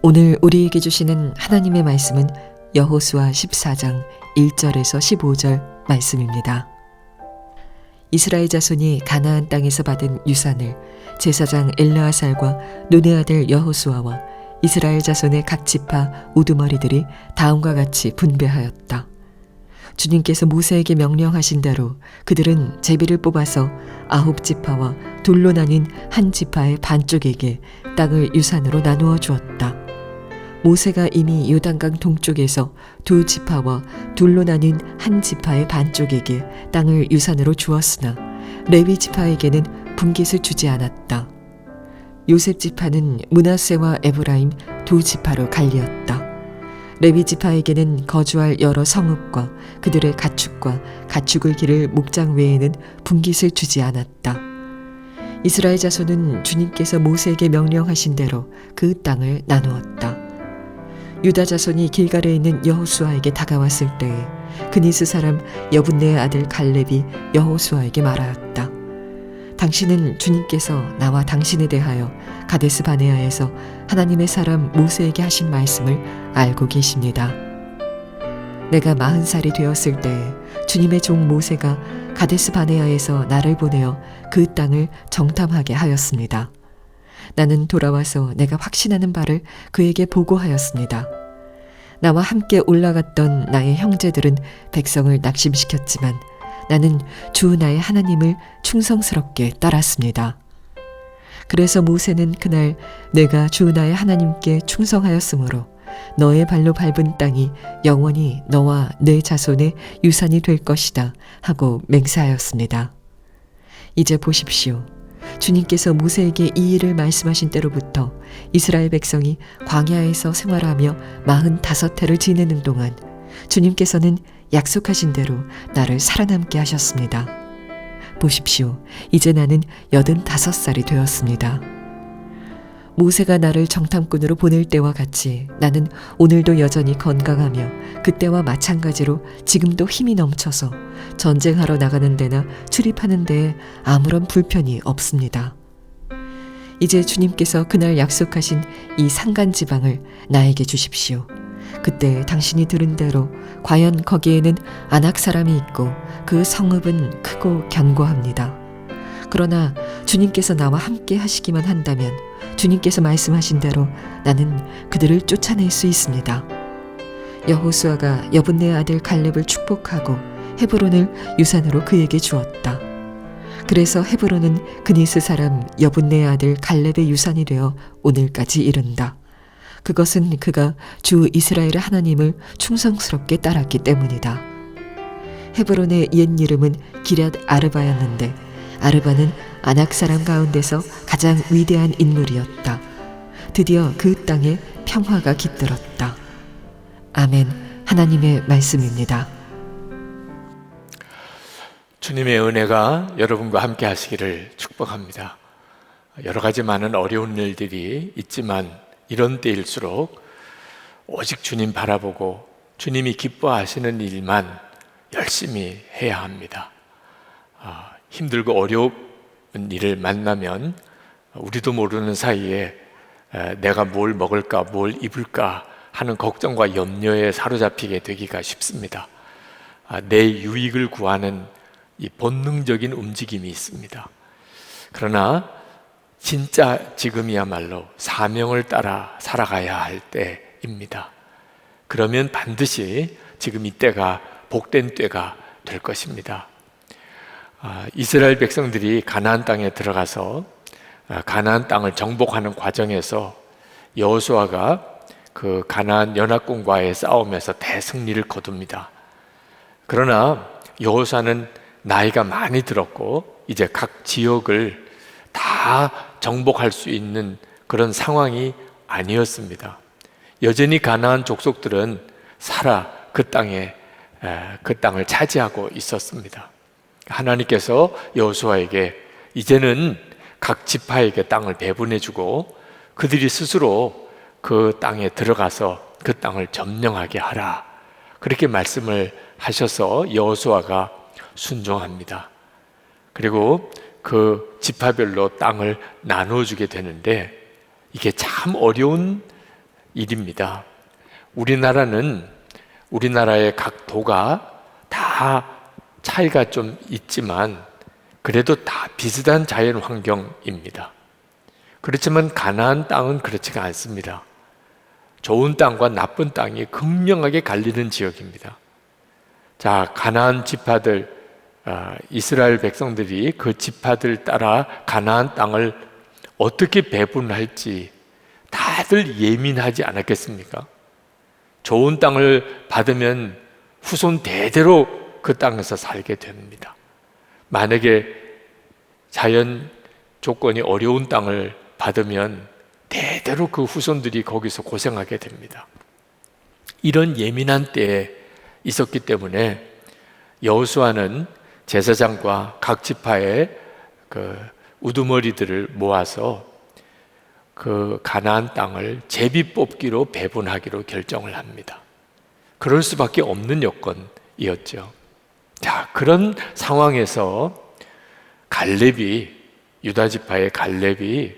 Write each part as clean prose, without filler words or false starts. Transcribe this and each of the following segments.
오늘 우리에게 주시는 하나님의 말씀은 여호수아 14장 1절에서 15절 말씀입니다. 이스라엘 자손이 가나안 땅에서 받은 유산을 제사장 엘르아살과 눈의 아들 여호수아와 이스라엘 자손의 각 지파 우두머리들이 다음과 같이 분배하였다. 주님께서 모세에게 명령하신 대로 그들은 제비를 뽑아서 9지파와 둘로 나뉜 한 지파의 반쪽에게 땅을 유산으로 나누어 주었다. 모세가 이미 요단강 동쪽에서 2지파와 둘로 나뉜 한 지파의 반쪽에게 땅을 유산으로 주었으나 레위 지파에게는 분깃을 주지 않았다. 요셉 지파는 므낫세와 에브라임 2지파로 갈리었다. 레위 지파에게는 거주할 여러 성읍과 그들의 가축과 가축을 기를 목장 외에는 분깃을 주지 않았다. 이스라엘 자손은 주님께서 모세에게 명령하신 대로 그 땅을 나누었다. 유다 자손이 길갈에 있는 여호수아에게 다가왔을 때에 그니스 사람 여분네의 아들 갈렙이 여호수아에게 말하였다. 당신은 주님께서 나와 당신에 대하여 가데스 바네아에서 하나님의 사람 모세에게 하신 말씀을 알고 계십니다. 내가 40살이 되었을 때에 주님의 종 모세가 가데스 바네아에서 나를 보내어 그 땅을 정탐하게 하였습니다. 나는 돌아와서 내가 확신하는 바를 그에게 보고하였습니다. 나와 함께 올라갔던 나의 형제들은 백성을 낙심시켰지만 나는 주 나의 하나님을 충성스럽게 따랐습니다. 그래서 모세는 그날 내가 주 나의 하나님께 충성하였으므로 너의 발로 밟은 땅이 영원히 너와 내 자손의 유산이 될 것이다 하고 맹세하였습니다. 이제 보십시오. 주님께서 모세에게 이 일을 말씀하신 때로부터 이스라엘 백성이 광야에서 생활하며 45해를 지내는 동안 주님께서는 약속하신 대로 나를 살아남게 하셨습니다. 보십시오. 이제 나는 85살이 되었습니다. 모세가 나를 정탐꾼으로 보낼 때와 같이 나는 오늘도 여전히 건강하며 그때와 마찬가지로 지금도 힘이 넘쳐서 전쟁하러 나가는 데나 출입하는 데에 아무런 불편이 없습니다. 이제 주님께서 그날 약속하신 이 산간지방을 나에게 주십시오. 그때 당신이 들은 대로 과연 거기에는 아낙 사람이 있고 그 성읍은 크고 견고합니다. 그러나 주님께서 나와 함께 하시기만 한다면 주님께서 말씀하신 대로 나는 그들을 쫓아낼 수 있습니다. 여호수아가 여분네의 아들 갈렙을 축복하고 헤브론을 유산으로 그에게 주었다. 그래서 헤브론은 그니스 사람 여분네의 아들 갈렙의 유산이 되어 오늘까지 이른다. 그것은 그가 주 이스라엘의 하나님을 충성스럽게 따랐기 때문이다. 헤브론의 옛 이름은 기럇 아르바였는데 아르바는 아낙 사람 가운데서 가장 위대한 인물이었다. 드디어 그 땅에 평화가 깃들었다. 아멘. 하나님의 말씀입니다. 주님의 은혜가 여러분과 함께 하시기를 축복합니다. 여러 가지 많은 어려운 일들이 있지만 이런 때일수록 오직 주님 바라보고 주님이 기뻐하시는 일만 열심히 해야 합니다. 힘들고 어려운 일을 만나면 우리도 모르는 사이에 내가 뭘 먹을까 뭘 입을까 하는 걱정과 염려에 사로잡히게 되기가 쉽습니다. 내 유익을 구하는 이 본능적인 움직임이 있습니다. 그러나 진짜 지금이야말로 사명을 따라 살아가야 할 때입니다. 그러면 반드시 지금 이때가 복된 때가 될 것입니다. 이스라엘 백성들이 가나안 땅에 들어가서 가나안 땅을 정복하는 과정에서 여호수아가 그 가나안 연합군과의 싸움에서 대승리를 거둡니다. 그러나 여호수아는 나이가 많이 들었고 이제 각 지역을 다 정복할 수 있는 그런 상황이 아니었습니다. 여전히 가나안 족속들은 살아 그 땅을 차지하고 있었습니다. 하나님께서 여호수아에게 이제는 각 지파에게 땅을 배분해주고 그들이 스스로 그 땅에 들어가서 그 땅을 점령하게 하라, 그렇게 말씀을 하셔서 여호수아가 순종합니다. 그리고 그 지파별로 땅을 나누어주게 되는데 이게 참 어려운 일입니다. 우리나라의 각 도가 다 차이가 좀 있지만 그래도 다 비슷한 자연 환경입니다. 그렇지만 가나안 땅은 그렇지가 않습니다. 좋은 땅과 나쁜 땅이 극명하게 갈리는 지역입니다. 자, 가나안 지파들, 이스라엘 백성들이 그 지파들 따라 가나안 땅을 어떻게 배분할지 다들 예민하지 않았겠습니까? 좋은 땅을 받으면 후손 대대로 그 땅에서 살게 됩니다. 만약에 자연 조건이 어려운 땅을 받으면 대대로 그 후손들이 거기서 고생하게 됩니다. 이런 예민한 때에 있었기 때문에 여호수아는 제사장과 각 지파의 그 우두머리들을 모아서 그 가나안 땅을 제비 뽑기로 배분하기로 결정을 합니다. 그럴 수밖에 없는 여건이었죠. 자, 그런 상황에서 유다 지파의 갈렙이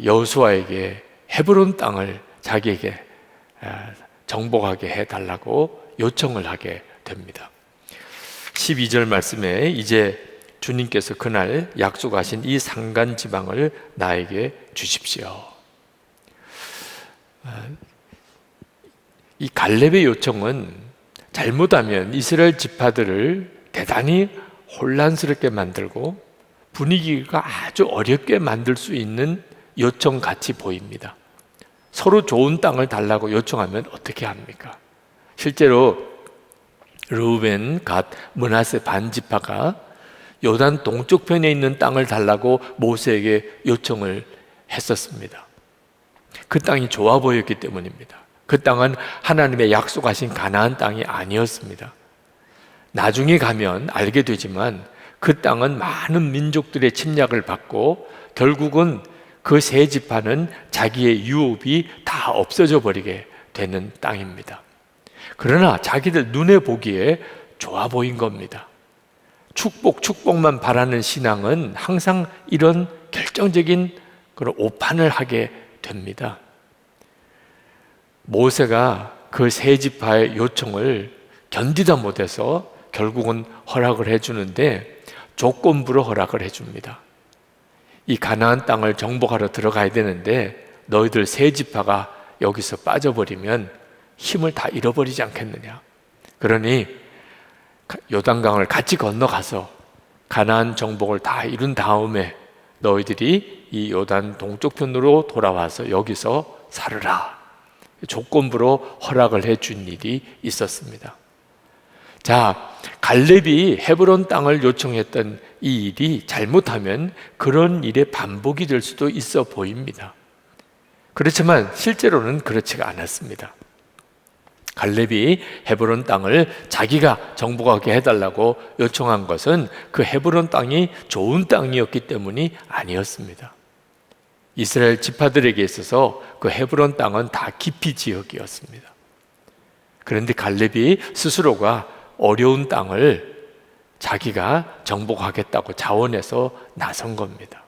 여호수아에게 헤브론 땅을 자기에게 정복하게 해달라고 요청을 하게 됩니다. 12절 말씀에 이제 주님께서 그날 약속하신 이 산간 지방을 나에게 주십시오. 이 갈렙의 요청은 잘못하면 이스라엘 지파들을 대단히 혼란스럽게 만들고 분위기가 아주 어렵게 만들 수 있는 요청 같이 보입니다. 서로 좋은 땅을 달라고 요청하면 어떻게 합니까? 실제로 르우벤, 갓, 므낫세 반 지파가 요단 동쪽편에 있는 땅을 달라고 모세에게 요청을 했었습니다. 그 땅이 좋아 보였기 때문입니다. 그 땅은 하나님의 약속하신 가나안 땅이 아니었습니다. 나중에 가면 알게 되지만 그 땅은 많은 민족들의 침략을 받고 결국은 그 세 지파는 자기의 유업이 다 없어져 버리게 되는 땅입니다. 그러나 자기들 눈에 보기에 좋아 보인 겁니다. 축복만 바라는 신앙은 항상 이런 결정적인 그런 오판을 하게 됩니다. 모세가 그 세 지파의 요청을 견디다 못해서 결국은 허락을 해주는데 조건부로 허락을 해줍니다. 이 가나안 땅을 정복하러 들어가야 되는데 너희들 세 지파가 여기서 빠져버리면 힘을 다 잃어버리지 않겠느냐. 그러니 요단강을 같이 건너가서 가나안 정복을 다 이룬 다음에 너희들이 이 요단 동쪽편으로 돌아와서 여기서 살으라. 조건부로 허락을 해준 일이 있었습니다. 자, 갈렙이 헤브론 땅을 요청했던 이 일이 잘못하면 그런 일의 반복이 될 수도 있어 보입니다. 그렇지만 실제로는 그렇지가 않았습니다. 갈렙이 헤브론 땅을 자기가 정복하게 해달라고 요청한 것은 그 헤브론 땅이 좋은 땅이었기 때문이 아니었습니다. 이스라엘 지파들에게 있어서 그 헤브론 땅은 다 기피 지역이었습니다. 그런데 갈렙이 스스로가 어려운 땅을 자기가 정복하겠다고 자원해서 나선 겁니다.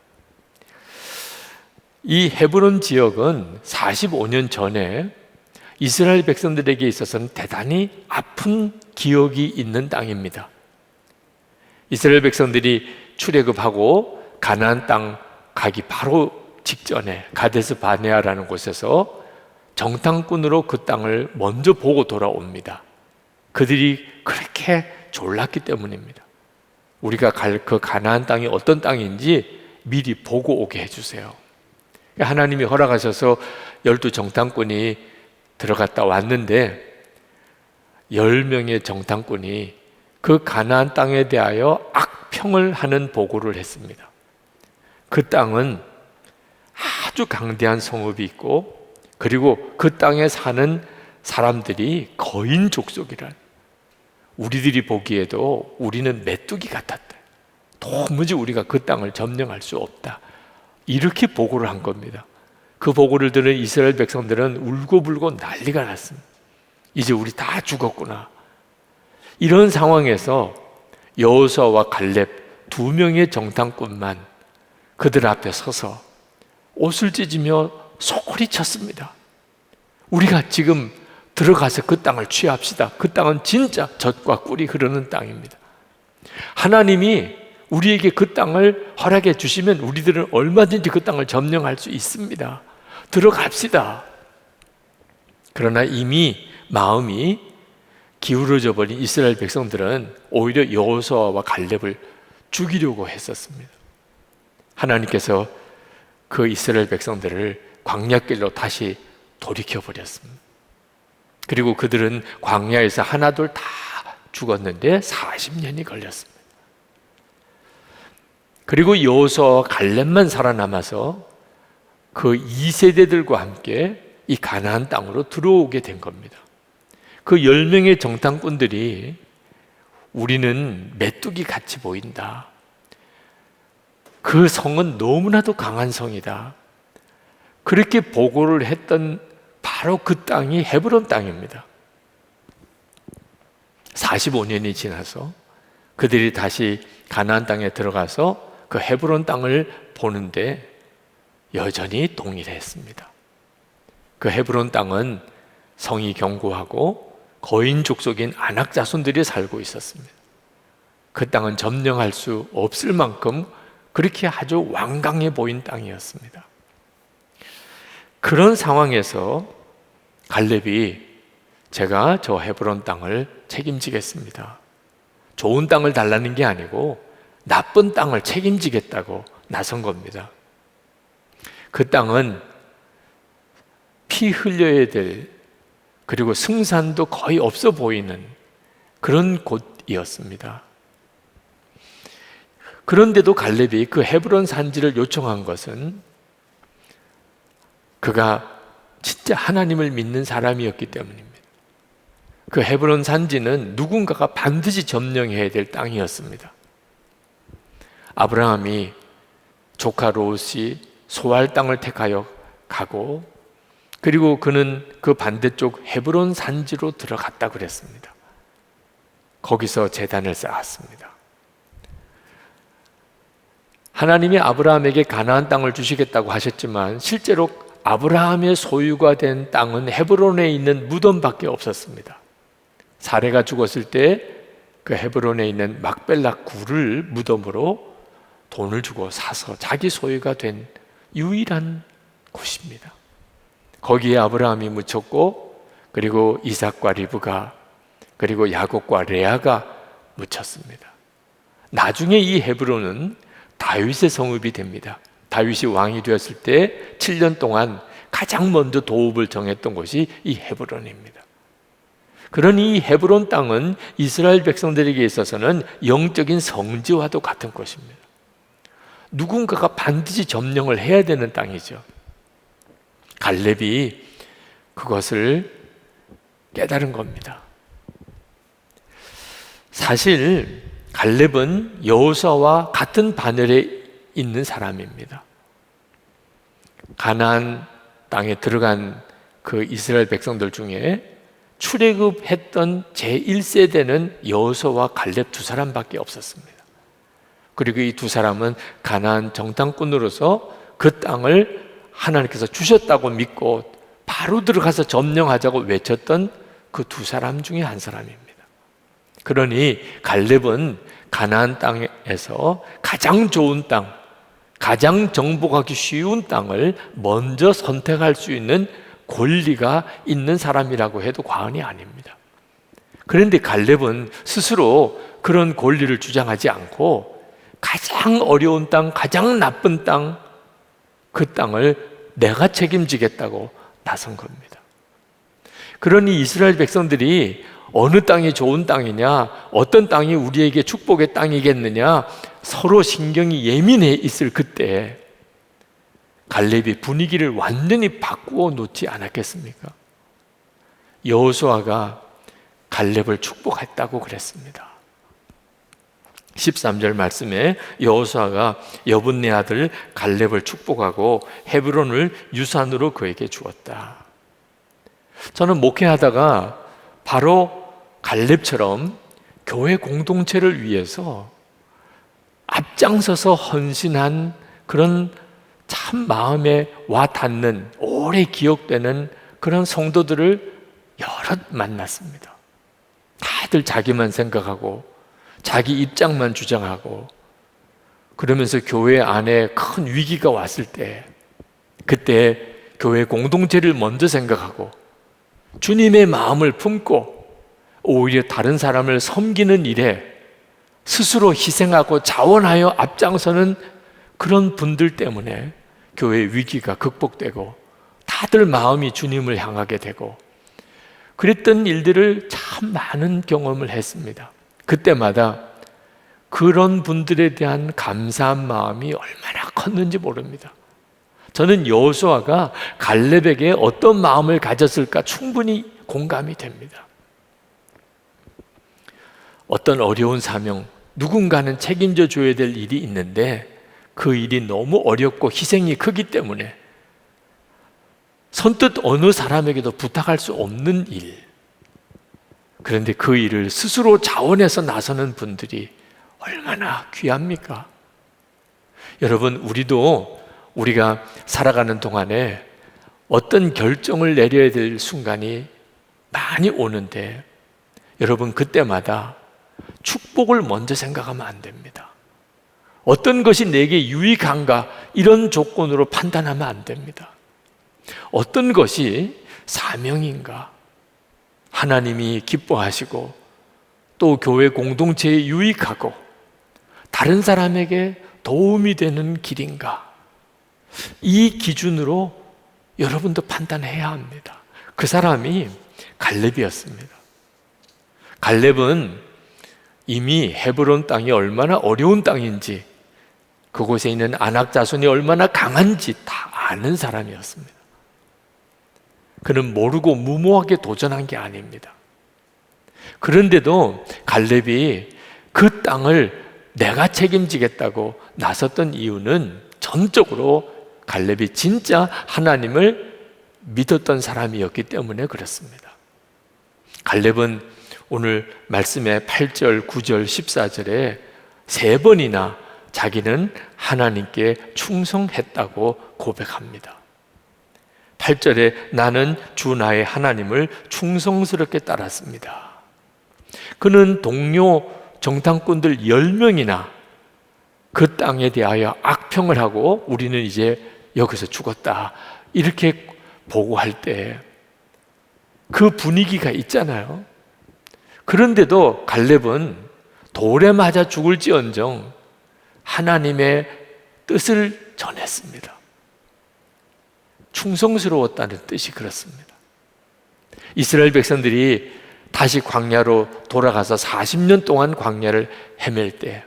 이 헤브론 지역은 45년 전에 이스라엘 백성들에게 있어서는 대단히 아픈 기억이 있는 땅입니다. 이스라엘 백성들이 출애굽하고 가나안 땅 가기 바로 직전에 가데스 바네아라는 곳에서 정탐꾼으로 그 땅을 먼저 보고 돌아옵니다. 그들이 그렇게 졸랐기 때문입니다. 우리가 갈 그 가나안 땅이 어떤 땅인지 미리 보고 오게 해주세요. 하나님이 허락하셔서 12 정탐꾼이 들어갔다 왔는데 10명의 정탐꾼이 그 가나안 땅에 대하여 악평을 하는 보고를 했습니다. 그 땅은 아주 강대한 성읍이 있고 그리고 그 땅에 사는 사람들이 거인 족속이란, 우리들이 보기에도 우리는 메뚜기 같았다. 도무지 우리가 그 땅을 점령할 수 없다. 이렇게 보고를 한 겁니다. 그 보고를 들은 이스라엘 백성들은 울고불고 난리가 났습니다. 이제 우리 다 죽었구나. 이런 상황에서 여호수아와 갈렙 2명의 정탐꾼만 그들 앞에 서서 옷을 찢으며 소리쳤습니다. 우리가 지금 들어가서 그 땅을 취합시다. 그 땅은 진짜 젖과 꿀이 흐르는 땅입니다. 하나님이 우리에게 그 땅을 허락해 주시면 우리들은 얼마든지 그 땅을 점령할 수 있습니다. 들어갑시다. 그러나 이미 마음이 기울어져 버린 이스라엘 백성들은 오히려 여호수아와 갈렙을 죽이려고 했었습니다. 하나님께서 그 이스라엘 백성들을 광야길로 다시 돌이켜 버렸습니다. 그리고 그들은 광야에서 하나둘 다 죽었는데 40년이 걸렸습니다. 그리고 여호수아와 갈렙만 살아남아서 그 2세대들과 함께 이 가나안 땅으로 들어오게 된 겁니다. 그 10명의 정탐꾼들이 우리는 메뚜기 같이 보인다. 그 성은 너무나도 강한 성이다. 그렇게 보고를 했던 바로 그 땅이 헤브론 땅입니다. 45년이 지나서 그들이 다시 가나안 땅에 들어가서 그 헤브론 땅을 보는데 여전히 동일했습니다. 그 헤브론 땅은 성이 견고하고 거인 족속인 아낙 자손들이 살고 있었습니다. 그 땅은 점령할 수 없을 만큼 그렇게 아주 완강해 보인 땅이었습니다. 그런 상황에서 갈렙이 제가 저 헤브론 땅을 책임지겠습니다. 좋은 땅을 달라는 게 아니고 나쁜 땅을 책임지겠다고 나선 겁니다. 그 땅은 피 흘려야 될, 그리고 승산도 거의 없어 보이는 그런 곳이었습니다. 그런데도 갈렙이 그 헤브론 산지를 요청한 것은 그가 진짜 하나님을 믿는 사람이었기 때문입니다. 그 헤브론 산지는 누군가가 반드시 점령해야 될 땅이었습니다. 아브라함이 조카 롯이 소알 땅을 택하여 가고, 그리고 그는 그 반대쪽 헤브론 산지로 들어갔다 그랬습니다. 거기서 제단을 쌓았습니다. 하나님이 아브라함에게 가나안 땅을 주시겠다고 하셨지만 실제로 아브라함의 소유가 된 땅은 헤브론에 있는 무덤밖에 없었습니다. 사레가 죽었을 때 그 헤브론에 있는 막벨라 굴을 무덤으로 돈을 주고 사서 자기 소유가 된 유일한 곳입니다. 거기에 아브라함이 묻혔고, 그리고 이삭과 리브가, 그리고 야곱과 레아가 묻혔습니다. 나중에 이 헤브론은 다윗의 성읍이 됩니다. 다윗이 왕이 되었을 때 7년 동안 가장 먼저 도읍을 정했던 곳이 이 헤브론입니다. 그러니 이 헤브론 땅은 이스라엘 백성들에게 있어서는 영적인 성지와도 같은 곳입니다. 누군가가 반드시 점령을 해야 되는 땅이죠. 갈렙이 그것을 깨달은 겁니다. 사실 갈렙은 여호수아와 같은 반열에 있는 사람입니다. 가나안 땅에 들어간 그 이스라엘 백성들 중에 출애굽했던 제1세대는 여호수아와 갈렙 두 사람밖에 없었습니다. 그리고 이 두 사람은 가나안 정탐꾼으로서 그 땅을 하나님께서 주셨다고 믿고 바로 들어가서 점령하자고 외쳤던 그 두 사람 중에 한 사람입니다. 그러니 갈렙은 가나안 땅에서 가장 좋은 땅, 가장 정복하기 쉬운 땅을 먼저 선택할 수 있는 권리가 있는 사람이라고 해도 과언이 아닙니다. 그런데 갈렙은 스스로 그런 권리를 주장하지 않고 가장 어려운 땅, 가장 나쁜 땅, 그 땅을 내가 책임지겠다고 나선 겁니다. 그러니 이스라엘 백성들이 어느 땅이 좋은 땅이냐, 어떤 땅이 우리에게 축복의 땅이겠느냐, 서로 신경이 예민해 있을 그때 갈렙이 분위기를 완전히 바꾸어 놓지 않았겠습니까? 여호수아가 갈렙을 축복했다고 그랬습니다. 13절 말씀에 여호수아가 여분네 아들 갈렙을 축복하고 헤브론을 유산으로 그에게 주었다. 저는 목회하다가 바로 갈렙처럼 교회 공동체를 위해서 앞장서서 헌신한 그런 참 마음에 와 닿는 오래 기억되는 그런 성도들을 여럿 만났습니다. 다들 자기만 생각하고 자기 입장만 주장하고 그러면서 교회 안에 큰 위기가 왔을 때 그때 교회 공동체를 먼저 생각하고 주님의 마음을 품고 오히려 다른 사람을 섬기는 일에 스스로 희생하고 자원하여 앞장서는 그런 분들 때문에 교회 위기가 극복되고 다들 마음이 주님을 향하게 되고 그랬던 일들을 참 많은 경험을 했습니다. 그때마다 그런 분들에 대한 감사한 마음이 얼마나 컸는지 모릅니다. 저는 여호수아가 갈렙에게 어떤 마음을 가졌을까 충분히 공감이 됩니다. 어떤 어려운 사명, 누군가는 책임져 줘야 될 일이 있는데 그 일이 너무 어렵고 희생이 크기 때문에 선뜻 어느 사람에게도 부탁할 수 없는 일. 그런데 그 일을 스스로 자원해서 나서는 분들이 얼마나 귀합니까? 여러분, 우리가 살아가는 동안에 어떤 결정을 내려야 될 순간이 많이 오는데 여러분, 그때마다 축복을 먼저 생각하면 안 됩니다. 어떤 것이 내게 유익한가 이런 조건으로 판단하면 안 됩니다. 어떤 것이 사명인가, 하나님이 기뻐하시고 또 교회 공동체에 유익하고 다른 사람에게 도움이 되는 길인가, 이 기준으로 여러분도 판단해야 합니다. 그 사람이 갈렙이었습니다. 갈렙은 이미 헤브론 땅이 얼마나 어려운 땅인지 그곳에 있는 아낙 자손이 얼마나 강한지 다 아는 사람이었습니다. 그는 모르고 무모하게 도전한 게 아닙니다. 그런데도 갈렙이 그 땅을 내가 책임지겠다고 나섰던 이유는 전적으로 갈렙이 진짜 하나님을 믿었던 사람이었기 때문에 그렇습니다. 갈렙은 오늘 말씀의 8절, 9절, 14절에 3번이나 자기는 하나님께 충성했다고 고백합니다. 8절에 나는 주 나의 하나님을 충성스럽게 따랐습니다. 그는 동료 정탐꾼들 10명이나 그 땅에 대하여 악평을 하고 우리는 이제 여기서 죽었다 이렇게 보고할 때 그 분위기가 있잖아요. 그런데도 갈렙은 돌에 맞아 죽을지언정 하나님의 뜻을 전했습니다. 충성스러웠다는 뜻이 그렇습니다. 이스라엘 백성들이 다시 광야로 돌아가서 40년 동안 광야를 헤맬 때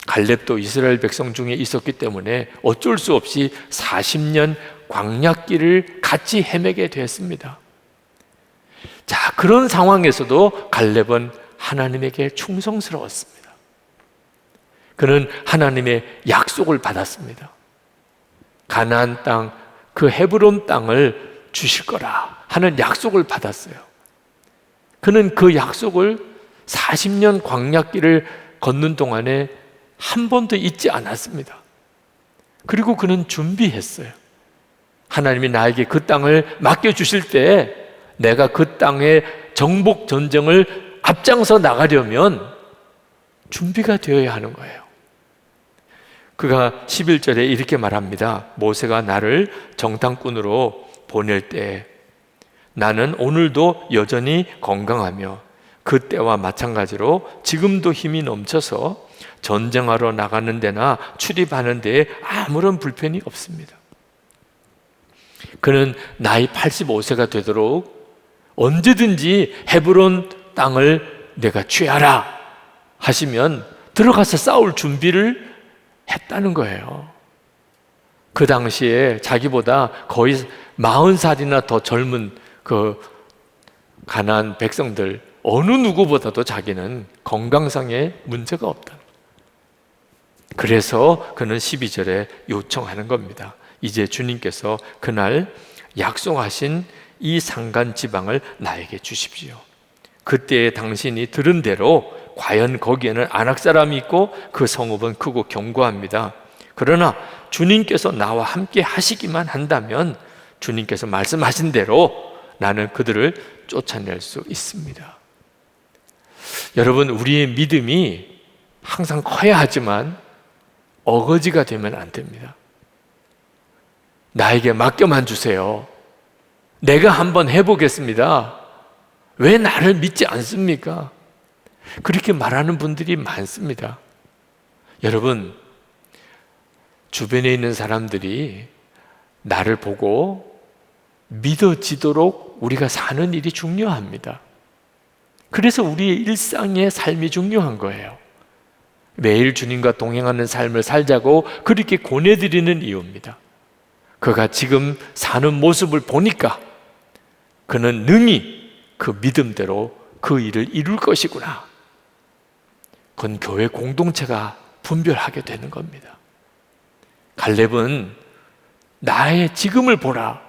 갈렙도 이스라엘 백성 중에 있었기 때문에 어쩔 수 없이 40년 광야길을 같이 헤매게 됐습니다. 자, 그런 상황에서도 갈렙은 하나님에게 충성스러웠습니다. 그는 하나님의 약속을 받았습니다. 가나안 땅, 그 헤브론 땅을 주실 거라 하는 약속을 받았어요. 그는 그 약속을 40년 광야길을 걷는 동안에 한 번도 잊지 않았습니다. 그리고 그는 준비했어요. 하나님이 나에게 그 땅을 맡겨주실 때 내가 그 땅의 정복 전쟁을 앞장서 나가려면 준비가 되어야 하는 거예요. 그가 11절에 이렇게 말합니다. 모세가 나를 정탐꾼으로 보낼 때 나는 오늘도 여전히 건강하며 그때와 마찬가지로 지금도 힘이 넘쳐서 전쟁하러 나가는 데나 출입하는 데에 아무런 불편이 없습니다. 그는 나이 85세가 되도록 언제든지 헤브론 땅을 내가 취하라 하시면 들어가서 싸울 준비를 했다는 거예요. 그 당시에 자기보다 거의 40살이나 더 젊은 그 가나안 백성들 어느 누구보다도 자기는 건강상의 문제가 없다. 그래서 그는 12절에 요청하는 겁니다. 이제 주님께서 그날 약속하신 이 산간 지방을 나에게 주십시오. 그때 당신이 들은 대로 과연 거기에는 아낙 사람이 있고 그 성읍은 크고 견고합니다. 그러나 주님께서 나와 함께 하시기만 한다면 주님께서 말씀하신 대로 나는 그들을 쫓아낼 수 있습니다. 여러분, 우리의 믿음이 항상 커야 하지만 어거지가 되면 안 됩니다. 나에게 맡겨만 주세요. 내가 한번 해보겠습니다. 왜 나를 믿지 않습니까? 그렇게 말하는 분들이 많습니다. 여러분, 주변에 있는 사람들이 나를 보고 믿어지도록 우리가 사는 일이 중요합니다. 그래서 우리의 일상의 삶이 중요한 거예요. 매일 주님과 동행하는 삶을 살자고 그렇게 권해드리는 이유입니다. 그가 지금 사는 모습을 보니까 그는 능히 그 믿음대로 그 일을 이룰 것이구나. 그건 교회 공동체가 분별하게 되는 겁니다. 갈렙은 나의 지금을 보라.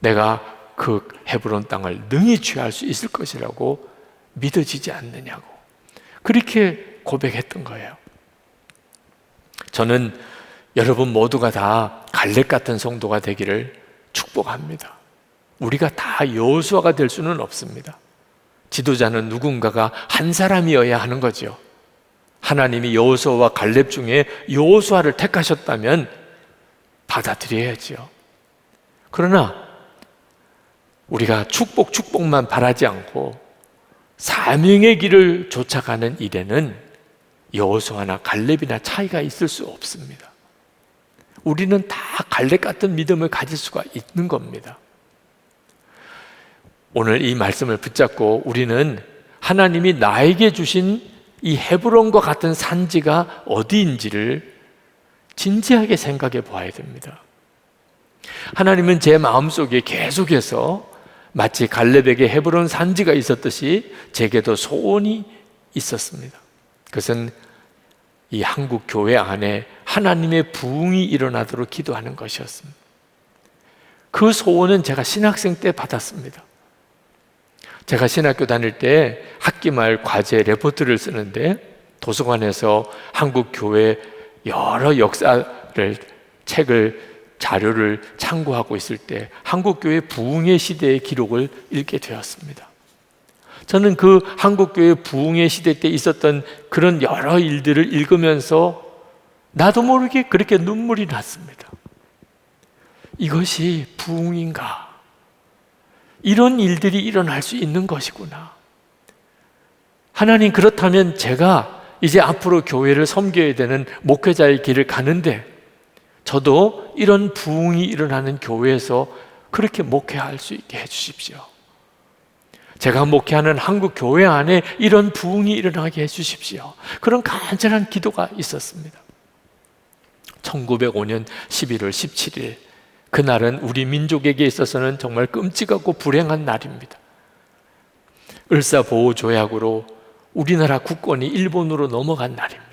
내가 그 헤브론 땅을 능히 취할 수 있을 것이라고 믿어지지 않느냐고 그렇게 고백했던 거예요. 저는 여러분 모두가 다 갈렙 같은 성도가 되기를 축복합니다. 우리가 다 여호수아가 될 수는 없습니다. 지도자는 누군가가 한 사람이어야 하는 거죠. 하나님이 여호수아와 갈렙 중에 여호수아를 택하셨다면 받아들여야죠. 그러나 우리가 축복만 바라지 않고 사명의 길을 쫓아가는 일에는 여호수아나 갈렙이나 차이가 있을 수 없습니다. 우리는 다 갈렙 같은 믿음을 가질 수가 있는 겁니다. 오늘 이 말씀을 붙잡고 우리는 하나님이 나에게 주신 이 헤브론과 같은 산지가 어디인지를 진지하게 생각해 보아야 됩니다. 하나님은 제 마음속에 계속해서 마치 갈렙에게 헤브론 산지가 있었듯이 제게도 소원이 있었습니다. 그것은 이 한국 교회 안에 하나님의 부흥이 일어나도록 기도하는 것이었습니다. 그 소원은 제가 신학생 때 받았습니다. 제가 신학교 다닐 때 학기 말 과제 레포트를 쓰는데 도서관에서 한국 교회 여러 역사를 책을 자료를 참고하고 있을 때 한국 교회 부흥의 시대의 기록을 읽게 되었습니다. 저는 그 한국 교회 부흥의 시대 때 있었던 그런 여러 일들을 읽으면서 나도 모르게 그렇게 눈물이 났습니다. 이것이 부흥인가? 이런 일들이 일어날 수 있는 것이구나. 하나님, 그렇다면 제가 이제 앞으로 교회를 섬겨야 되는 목회자의 길을 가는데 저도 이런 부흥이 일어나는 교회에서 그렇게 목회할 수 있게 해주십시오. 제가 목회하는 한국 교회 안에 이런 부흥이 일어나게 해주십시오. 그런 간절한 기도가 있었습니다. 1905년 11월 17일 그날은 우리 민족에게 있어서는 정말 끔찍하고 불행한 날입니다. 을사보호조약으로 우리나라 국권이 일본으로 넘어간 날입니다.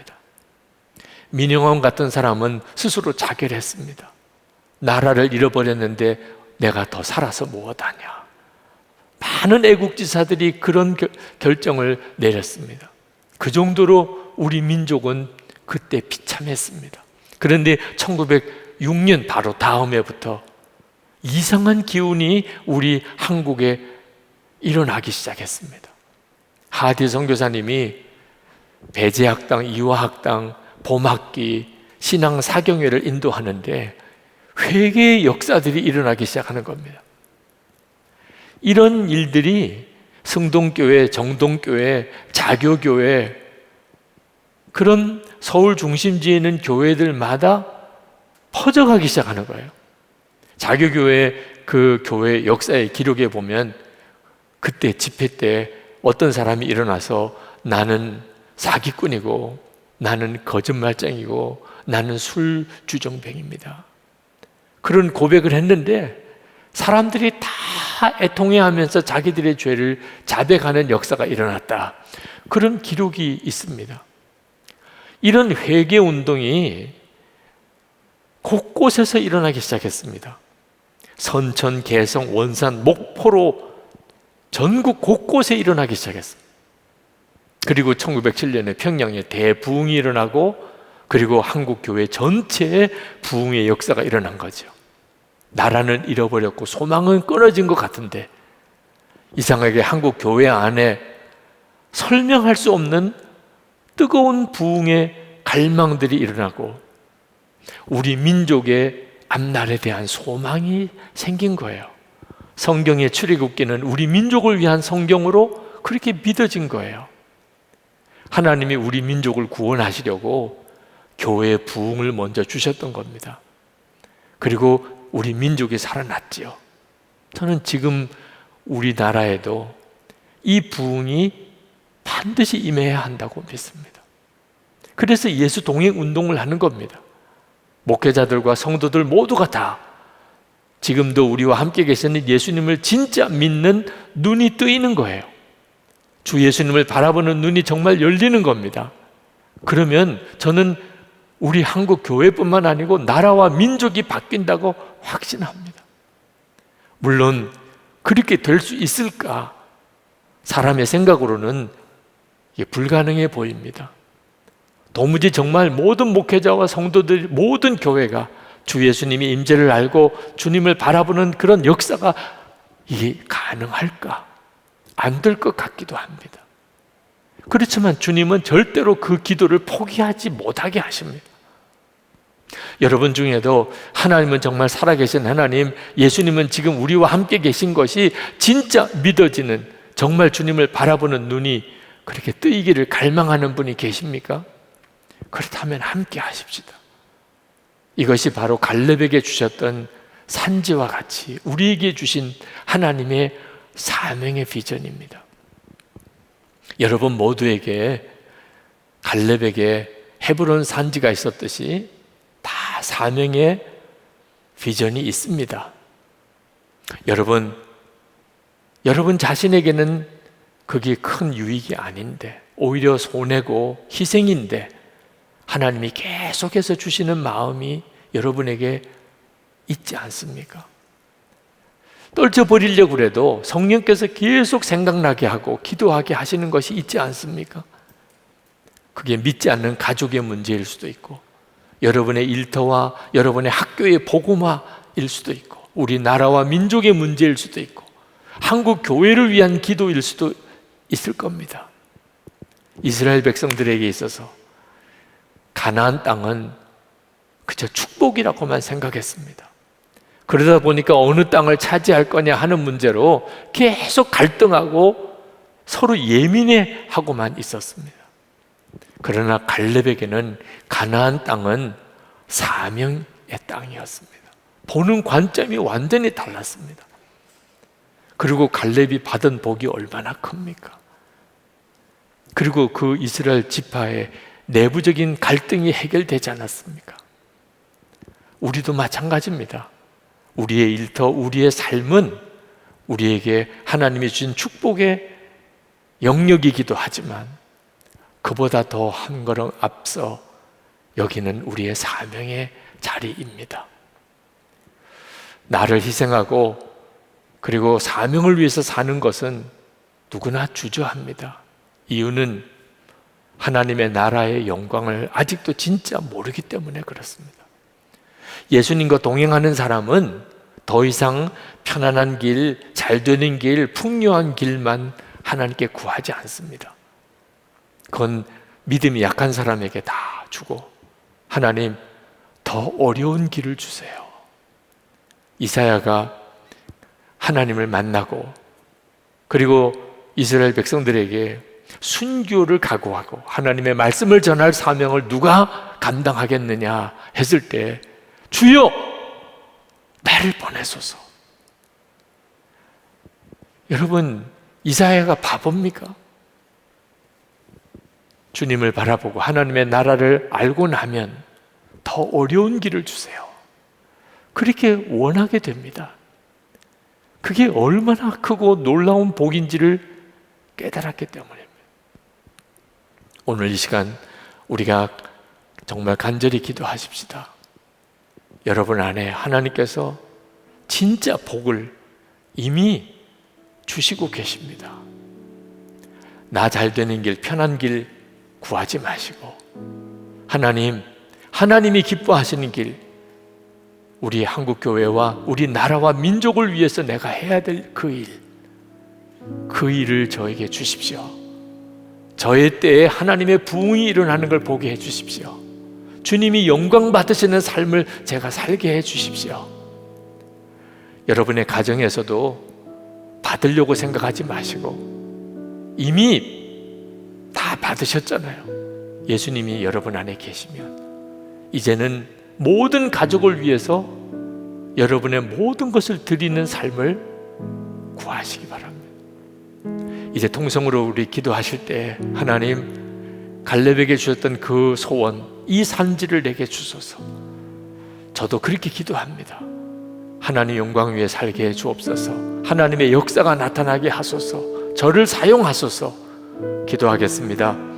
민영환 같은 사람은 스스로 자결했습니다. 나라를 잃어버렸는데 내가 더 살아서 무엇하냐. 많은 애국지사들이 그런 결정을 내렸습니다. 그 정도로 우리 민족은 그때 비참했습니다. 그런데 1906년 바로 다음 해부터 이상한 기운이 우리 한국에 일어나기 시작했습니다. 하디 선교사님이 배제학당, 이화학당, 봄학기, 신앙 사경회를 인도하는데 회개의 역사들이 일어나기 시작하는 겁니다. 이런 일들이 성동교회, 정동교회, 자교교회 그런 서울 중심지에 있는 교회들마다 퍼져가기 시작하는 거예요. 자교교회 그 교회 역사의 기록에 보면 그때 집회 때 어떤 사람이 일어나서 나는 사기꾼이고 나는 거짓말쟁이고 나는 술주정뱅입니다. 그런 고백을 했는데 사람들이 다 애통해하면서 자기들의 죄를 자백하는 역사가 일어났다. 그런 기록이 있습니다. 이런 회개 운동이 곳곳에서 일어나기 시작했습니다. 선천, 개성, 원산, 목포로 전국 곳곳에 일어나기 시작했습니다. 그리고 1907년에 평양에 대부흥이 일어나고 그리고 한국 교회 전체에 부흥의 역사가 일어난 거죠. 나라는 잃어버렸고 소망은 끊어진 것 같은데 이상하게 한국 교회 안에 설명할 수 없는 뜨거운 부흥의 갈망들이 일어나고 우리 민족의 앞날에 대한 소망이 생긴 거예요. 성경의 출애굽기는 우리 민족을 위한 성경으로 그렇게 믿어진 거예요. 하나님이 우리 민족을 구원하시려고 교회의 부흥을 먼저 주셨던 겁니다. 그리고 우리 민족이 살아났지요. 저는 지금 우리나라에도 이 부흥이 반드시 임해야 한다고 믿습니다. 그래서 예수 동행 운동을 하는 겁니다. 목회자들과 성도들 모두가 다 지금도 우리와 함께 계시는 예수님을 진짜 믿는 눈이 뜨이는 거예요. 주 예수님을 바라보는 눈이 정말 열리는 겁니다. 그러면 저는 우리 한국 교회뿐만 아니고 나라와 민족이 바뀐다고 확신합니다. 물론 그렇게 될 수 있을까? 사람의 생각으로는 이게 불가능해 보입니다. 도무지 정말 모든 목회자와 성도들, 모든 교회가 주 예수님이 임재를 알고 주님을 바라보는 그런 역사가 이게 가능할까? 안 될 것 같기도 합니다. 그렇지만 주님은 절대로 그 기도를 포기하지 못하게 하십니다. 여러분 중에도 하나님은 정말 살아계신 하나님, 예수님은 지금 우리와 함께 계신 것이 진짜 믿어지는, 정말 주님을 바라보는 눈이 그렇게 뜨이기를 갈망하는 분이 계십니까? 그렇다면 함께 하십시다. 이것이 바로 갈렙에게 주셨던 산지와 같이 우리에게 주신 하나님의 사명의 비전입니다. 여러분 모두에게 갈렙에게 헤브론 산지가 있었듯이 다 사명의 비전이 있습니다. 여러분 자신에게는 그게 큰 유익이 아닌데 오히려 손해고 희생인데 하나님이 계속해서 주시는 마음이 여러분에게 있지 않습니까? 떨쳐버리려고 해도 성령께서 계속 생각나게 하고 기도하게 하시는 것이 있지 않습니까? 그게 믿지 않는 가족의 문제일 수도 있고 여러분의 일터와 여러분의 학교의 복음화일 수도 있고 우리나라와 민족의 문제일 수도 있고 한국 교회를 위한 기도일 수도 있을 겁니다. 이스라엘 백성들에게 있어서 가나안 땅은 그저 축복이라고만 생각했습니다. 그러다 보니까 어느 땅을 차지할 거냐 하는 문제로 계속 갈등하고 서로 예민해하고만 있었습니다. 그러나 갈렙에게는 가나안 땅은 사명의 땅이었습니다. 보는 관점이 완전히 달랐습니다. 그리고 갈렙이 받은 복이 얼마나 큽니까? 그리고 그 이스라엘 지파의 내부적인 갈등이 해결되지 않았습니까? 우리도 마찬가지입니다. 우리의 일터, 우리의 삶은 우리에게 하나님이 주신 축복의 영역이기도 하지만 그보다 더 한 걸음 앞서 여기는 우리의 사명의 자리입니다. 나를 희생하고 그리고 사명을 위해서 사는 것은 누구나 주저합니다. 이유는 하나님의 나라의 영광을 아직도 진짜 모르기 때문에 그렇습니다. 예수님과 동행하는 사람은 더 이상 편안한 길, 잘 되는 길, 풍요한 길만 하나님께 구하지 않습니다. 그건 믿음이 약한 사람에게 다 주고 하나님 더 어려운 길을 주세요. 이사야가 하나님을 만나고 그리고 이스라엘 백성들에게 순교를 각오하고 하나님의 말씀을 전할 사명을 누가 감당하겠느냐 했을 때 주여 나를 보내소서. 여러분 이사야가 바보입니까? 주님을 바라보고 하나님의 나라를 알고 나면 더 어려운 길을 주세요. 그렇게 원하게 됩니다. 그게 얼마나 크고 놀라운 복인지를 깨달았기 때문입니다. 오늘 이 시간 우리가 정말 간절히 기도하십시다. 여러분 안에 하나님께서 진짜 복을 이미 주시고 계십니다. 나 잘 되는 길, 편한 길 구하지 마시고 하나님이 기뻐하시는 길, 우리 한국 교회와 우리 나라와 민족을 위해서 내가 해야 될 그 일을 저에게 주십시오. 저의 때에 하나님의 부흥이 일어나는 걸 보게 해 주십시오. 주님이 영광 받으시는 삶을 제가 살게 해 주십시오. 여러분의 가정에서도 받으려고 생각하지 마시고 이미 다 받으셨잖아요. 예수님이 여러분 안에 계시면 이제는 모든 가족을 위해서 여러분의 모든 것을 드리는 삶을 구하시기 바랍니다. 이제 통성으로 우리 기도하실 때 하나님, 갈렙에게 주셨던 그 소원, 이 산지를 내게 주소서. 저도 그렇게 기도합니다. 하나님 영광 위에 살게 해 주옵소서. 하나님의 역사가 나타나게 하소서. 저를 사용하소서. 기도하겠습니다.